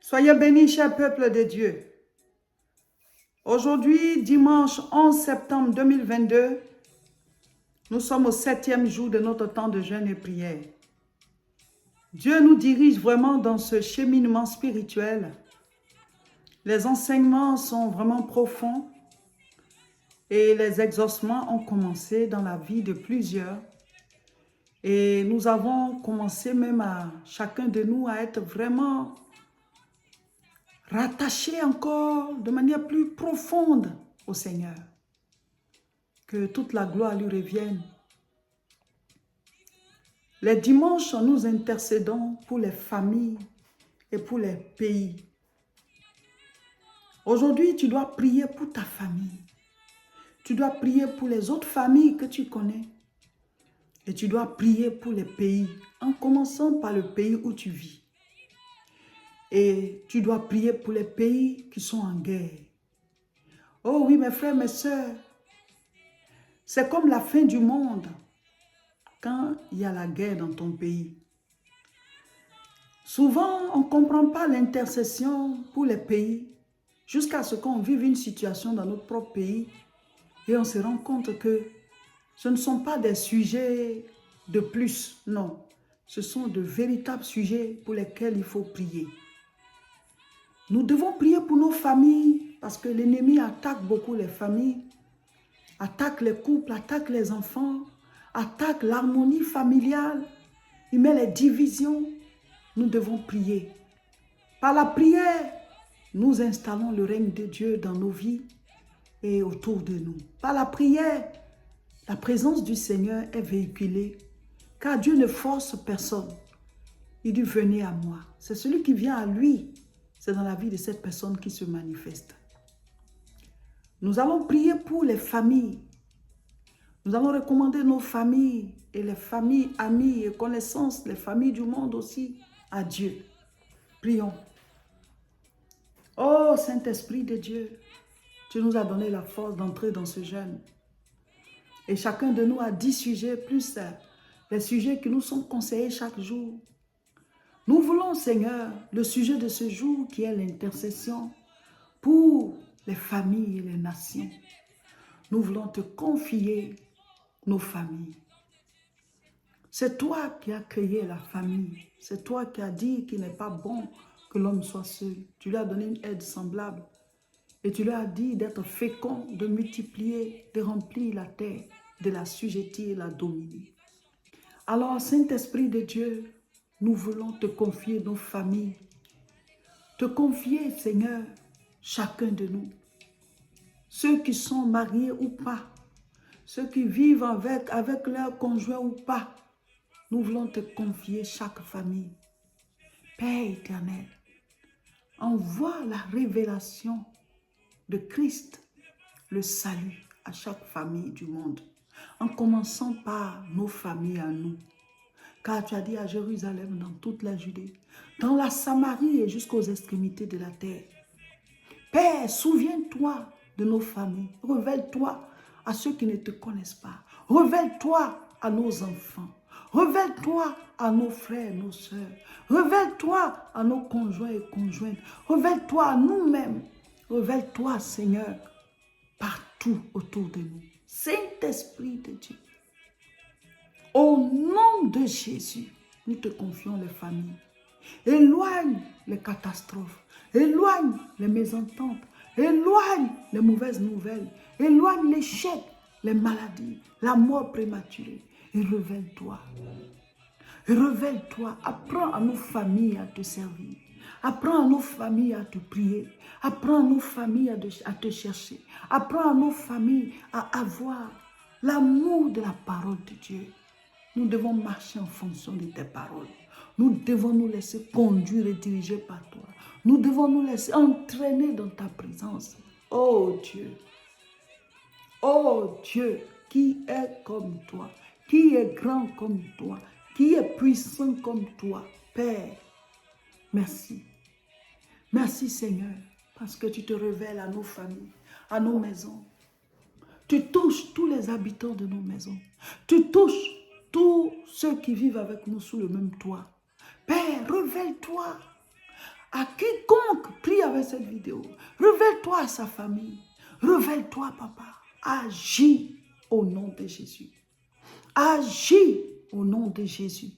Soyez bénis, cher peuple de Dieu. Aujourd'hui, dimanche 11 septembre 2022, nous sommes au 7e jour de notre temps de jeûne et prière. Dieu nous dirige vraiment dans ce cheminement spirituel. Les enseignements sont vraiment profonds et les exaucements ont commencé dans la vie de plusieurs. Et nous avons commencé même à chacun de nous à être vraiment rattaché encore de manière plus profonde au Seigneur. Que toute la gloire lui revienne. Les dimanches, nous intercédons pour les familles et pour les pays. Aujourd'hui, tu dois prier pour ta famille. Tu dois prier pour les autres familles que tu connais. Et tu dois prier pour les pays, en commençant par le pays où tu vis. Et tu dois prier pour les pays qui sont en guerre. Oh oui, mes frères, mes sœurs, c'est comme la fin du monde quand il y a la guerre dans ton pays. Souvent, on ne comprend pas l'intercession pour les pays jusqu'à ce qu'on vive une situation dans notre propre pays et on se rend compte que ce ne sont pas des sujets de plus, non. Ce sont de véritables sujets pour lesquels il faut prier. Nous devons prier pour nos familles parce que l'ennemi attaque beaucoup les familles, attaque les couples, attaque les enfants, attaque l'harmonie familiale, il met les divisions. Nous devons prier. Par la prière, nous installons le règne de Dieu dans nos vies et autour de nous. Par la prière, la présence du Seigneur est véhiculée, car Dieu ne force personne. Il dit, venez à moi. C'est celui qui vient à lui. C'est dans la vie de cette personne qui se manifeste. Nous allons prier pour les familles. Nous allons recommander nos familles et les familles, amies et connaissances, les familles du monde aussi, à Dieu. Prions. Oh Saint-Esprit de Dieu, tu nous as donné la force d'entrer dans ce jeûne. Et chacun de nous a 10 sujets, plus les sujets qui nous sont conseillés chaque jour. Nous voulons, Seigneur, le sujet de ce jour qui est l'intercession pour les familles et les nations. Nous voulons te confier nos familles. C'est toi qui as créé la famille. C'est toi qui as dit qu'il n'est pas bon que l'homme soit seul. Tu lui as donné une aide semblable. Et tu lui as dit d'être fécond, de multiplier, de remplir la terre, de la sujetter et la dominer. Alors, Saint-Esprit de Dieu, nous voulons te confier nos familles. Te confier, Seigneur, chacun de nous. Ceux qui sont mariés ou pas. Ceux qui vivent avec leur conjoint ou pas. Nous voulons te confier chaque famille. Père éternel, envoie la révélation de Christ, le salut à chaque famille du monde, en commençant par nos familles à nous. Car tu as dit à Jérusalem, dans toute la Judée, dans la Samarie et jusqu'aux extrémités de la terre. Père, souviens-toi de nos familles. Révèle-toi à ceux qui ne te connaissent pas. Révèle-toi à nos enfants. Révèle-toi à nos frères et nos sœurs. Révèle-toi à nos conjoints et conjointes. Révèle-toi à nous-mêmes. Révèle-toi, Seigneur, partout autour de nous. Saint-Esprit de Dieu, au nom de Jésus, nous te confions les familles. Éloigne les catastrophes. Éloigne les mésententes. Éloigne les mauvaises nouvelles. Éloigne l'échec, les maladies, la mort prématurée. Et révèle-toi. Révèle-toi. Apprends à nos familles à te servir. Apprends à nos familles à te prier. Apprends à nos familles à te chercher. Apprends à nos familles à avoir l'amour de la parole de Dieu. Nous devons marcher en fonction de tes paroles. Nous devons nous laisser conduire et diriger par toi. Nous devons nous laisser entraîner dans ta présence. Oh Dieu. Oh Dieu, qui est comme toi, qui est grand comme toi, qui est puissant comme toi, Père. Merci. Merci Seigneur, parce que tu te révèles à nos familles, à nos maisons. Tu touches tous les habitants de nos maisons. Tu touches tous ceux qui vivent avec nous sous le même toit. Père, révèle-toi à quiconque prie avec cette vidéo. Révèle-toi à sa famille. Révèle-toi, papa. Agis au nom de Jésus. Agis au nom de Jésus.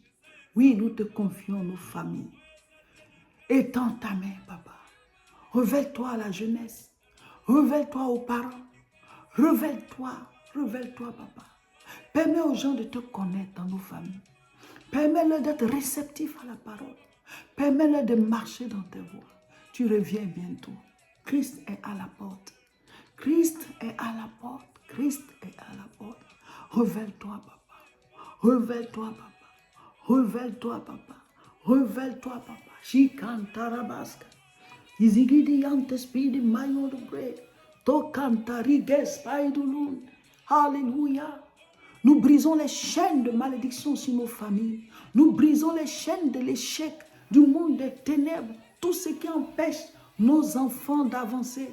Oui, nous te confions nos familles. Étends ta main, papa. Révèle-toi à la jeunesse. Révèle-toi aux parents. Révèle-toi, révèle-toi, papa. Permets aux gens de te connaître dans nos familles. Permets-leur d'être réceptifs à la parole. Permets-leur de marcher dans tes voies. Tu reviens bientôt. Christ est à la porte. Christ est à la porte. Christ est à la porte. Révèle-toi, papa. Révèle-toi, papa. Révèle-toi, papa. Révèle-toi, papa. Chikantarabaska. Izigidi yante spidi mayo de bre. Tokantari gespaidulun. Alléluia. Nous brisons les chaînes de malédiction sur nos familles. Nous brisons les chaînes de l'échec, du monde des ténèbres. Tout ce qui empêche nos enfants d'avancer.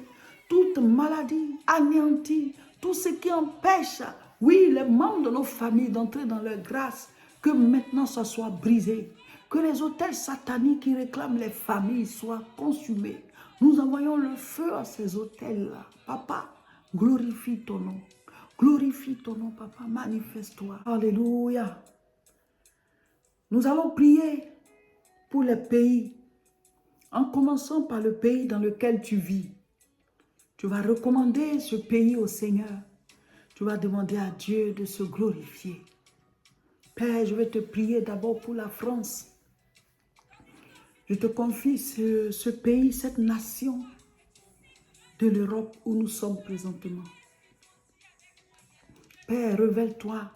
Toute maladie anéantie. Tout ce qui empêche, oui, les membres de nos familles d'entrer dans leur grâce. Que maintenant ça soit brisé. Que les autels sataniques qui réclament les familles soient consumés. Nous envoyons le feu à ces autels-là. Papa, glorifie ton nom. Glorifie ton nom, papa. Manifeste-toi. Alléluia. Nous allons prier pour les pays. En commençant par le pays dans lequel tu vis. Tu vas recommander ce pays au Seigneur. Tu vas demander à Dieu de se glorifier. Père, je vais te prier d'abord pour la France. Je te confie ce pays, cette nation de l'Europe où nous sommes présentement. Père, révèle-toi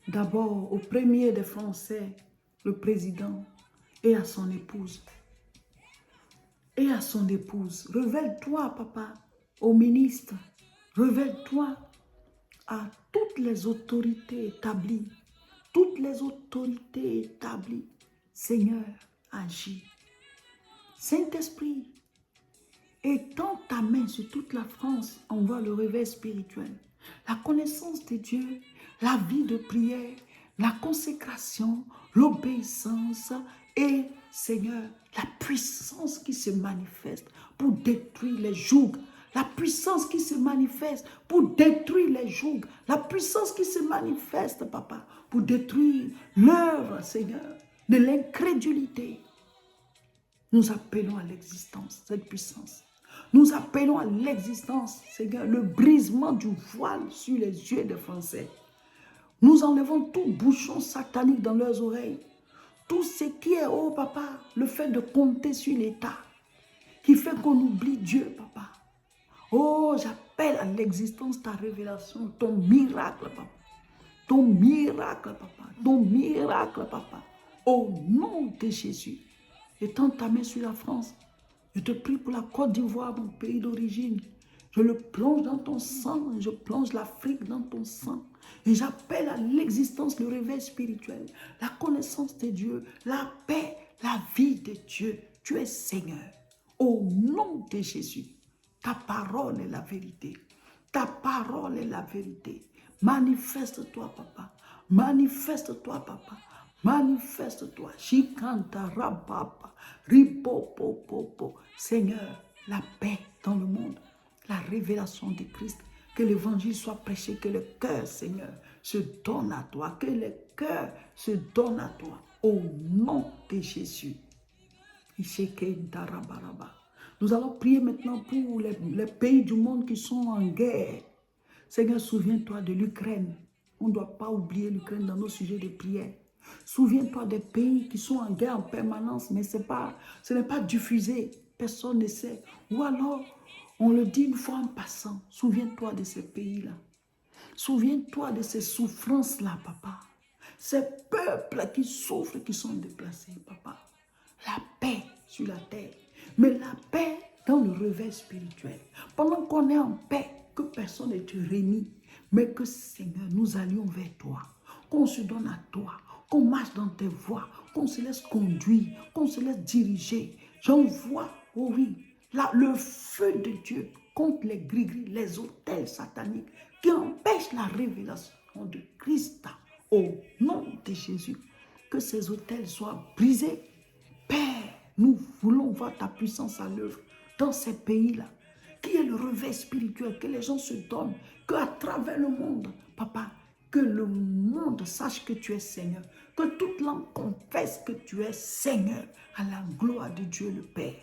d'abord au premier des Français, le président, et à son épouse. Et à son épouse. Révèle-toi, papa, au ministre. Révèle-toi à toutes les autorités établies. Toutes les autorités établies. Seigneur, agis. Saint-Esprit, étends ta main sur toute la France, on voit le réveil spirituel. La connaissance de Dieu, la vie de prière, la consécration, l'obéissance et, Seigneur, la puissance qui se manifeste pour détruire les jougs. La puissance qui se manifeste pour détruire les jougs. La puissance qui se manifeste, papa, pour détruire l'œuvre, Seigneur, de l'incrédulité. Nous appelons à l'existence cette puissance. Nous appelons à l'existence, Seigneur, le brisement du voile sur les yeux des Français. Nous enlevons tout bouchon satanique dans leurs oreilles. Tout ce qui est, oh papa, le fait de compter sur l'État, qui fait qu'on oublie Dieu, papa. Oh, j'appelle à l'existence ta révélation, ton miracle, papa. Ton miracle, papa. Ton miracle, papa. Au nom de Jésus. Étends ta main sur la France. Je te prie pour la Côte d'Ivoire, mon pays d'origine. Je le plonge dans ton sang. Je plonge l'Afrique dans ton sang. Et j'appelle à l'existence le réveil spirituel, la connaissance de Dieu, la paix, la vie de Dieu. Tu es Seigneur. Au nom de Jésus. Ta parole est la vérité. Ta parole est la vérité. Manifeste-toi, papa. Manifeste-toi, papa. Manifeste-toi. Shikantara, papa. Ripopopopo. Seigneur, la paix dans le monde. La révélation de Christ. Que l'évangile soit prêché. Que le cœur, Seigneur, se donne à toi. Que le cœur se donne à toi. Au nom de Jésus. Ishekentarabaraba. Nous allons prier maintenant pour les pays du monde qui sont en guerre. Seigneur, souviens-toi de l'Ukraine. On ne doit pas oublier l'Ukraine dans nos sujets de prière. Souviens-toi des pays qui sont en guerre en permanence, mais ce n'est pas diffusé. Personne ne sait. Ou alors, on le dit une fois en passant. Souviens-toi de ces pays-là. Souviens-toi de ces souffrances-là, papa. Ces peuples qui souffrent, qui sont déplacés, papa. La paix sur la terre. Mais la paix dans le réveil spirituel. Pendant qu'on est en paix, que personne ne te réunit, mais que Seigneur, nous allions vers toi. Qu'on se donne à toi. Qu'on marche dans tes voies. Qu'on se laisse conduire. Qu'on se laisse diriger. J'envoie, oh oui, là, le feu de Dieu contre les gris-gris, les autels sataniques qui empêchent la révélation de Christ. Au nom de Jésus, que ces autels soient brisés. Père, Nous voulons voir ta puissance à l'œuvre dans ces pays-là. Qui est le réveil spirituel, que les gens se donnent, qu'à travers le monde, papa, que le monde sache que tu es Seigneur, que toute langue confesse que tu es Seigneur, à la gloire de Dieu le Père.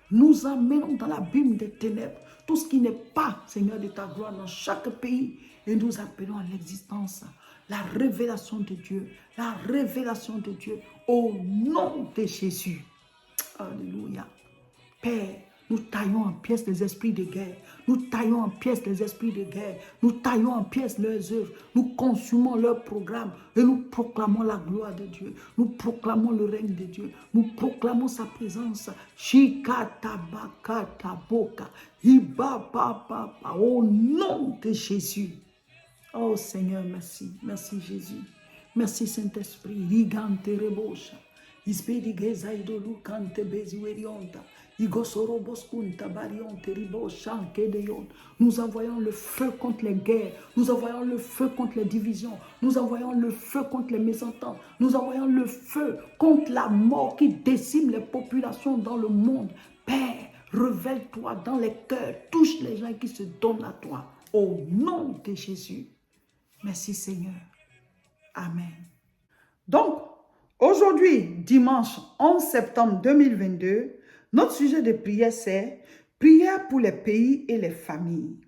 Nous amenons dans l'abîme des ténèbres tout ce qui n'est pas, Seigneur, de ta gloire dans chaque pays, et nous appelons à l'existence la révélation de Dieu, la révélation de Dieu, au nom de Jésus. Alléluia. Père, nous taillons en pièces les esprits de guerre. Nous taillons en pièces les esprits de guerre. Nous taillons en pièces leurs œuvres. Nous consumons leurs programmes et nous proclamons la gloire de Dieu. Nous proclamons le règne de Dieu. Nous proclamons sa présence. Shikatabakataboka. Ibabababa. Au nom de Jésus. Oh Seigneur, merci. Merci Jésus. Merci Saint-Esprit. Rigante rebosha. Ispédigeza idolu kante beziwerionta. Nous envoyons le feu contre les guerres. Nous envoyons le feu contre les divisions. Nous envoyons le feu contre les mésententes. Nous envoyons le feu contre la mort qui décime les populations dans le monde. Père, révèle-toi dans les cœurs. Touche les gens qui se donnent à toi. Au nom de Jésus. Merci Seigneur. Amen. Donc, aujourd'hui, dimanche 11 septembre 2022, notre sujet de prière, c'est « Prière pour les pays et les familles ».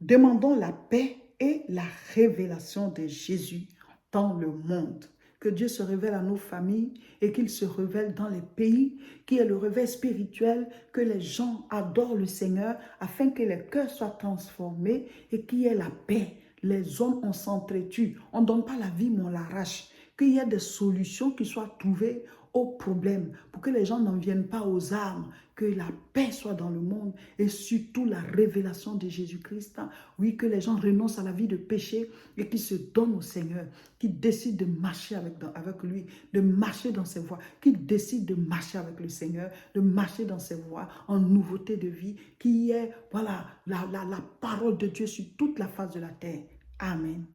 Demandons la paix et la révélation de Jésus dans le monde. Que Dieu se révèle à nos familles et qu'il se révèle dans les pays, qui est le réveil spirituel, que les gens adorent le Seigneur afin que les cœurs soient transformés et qu'il y ait la paix. Les hommes, on s'entretue, on ne donne pas la vie, mais on l'arrache. Qu'il y ait des solutions qui soient trouvées aux problèmes, pour que les gens n'en viennent pas aux armes, que la paix soit dans le monde et surtout la révélation de Jésus-Christ. Oui, que les gens renoncent à la vie de péché et qu'ils se donnent au Seigneur, qu'ils décident de marcher avec lui, de marcher dans ses voies, qu'ils décident de marcher avec le Seigneur, de marcher dans ses voies en nouveauté de vie, qu'il y ait voilà, la parole de Dieu sur toute la face de la terre. Amen.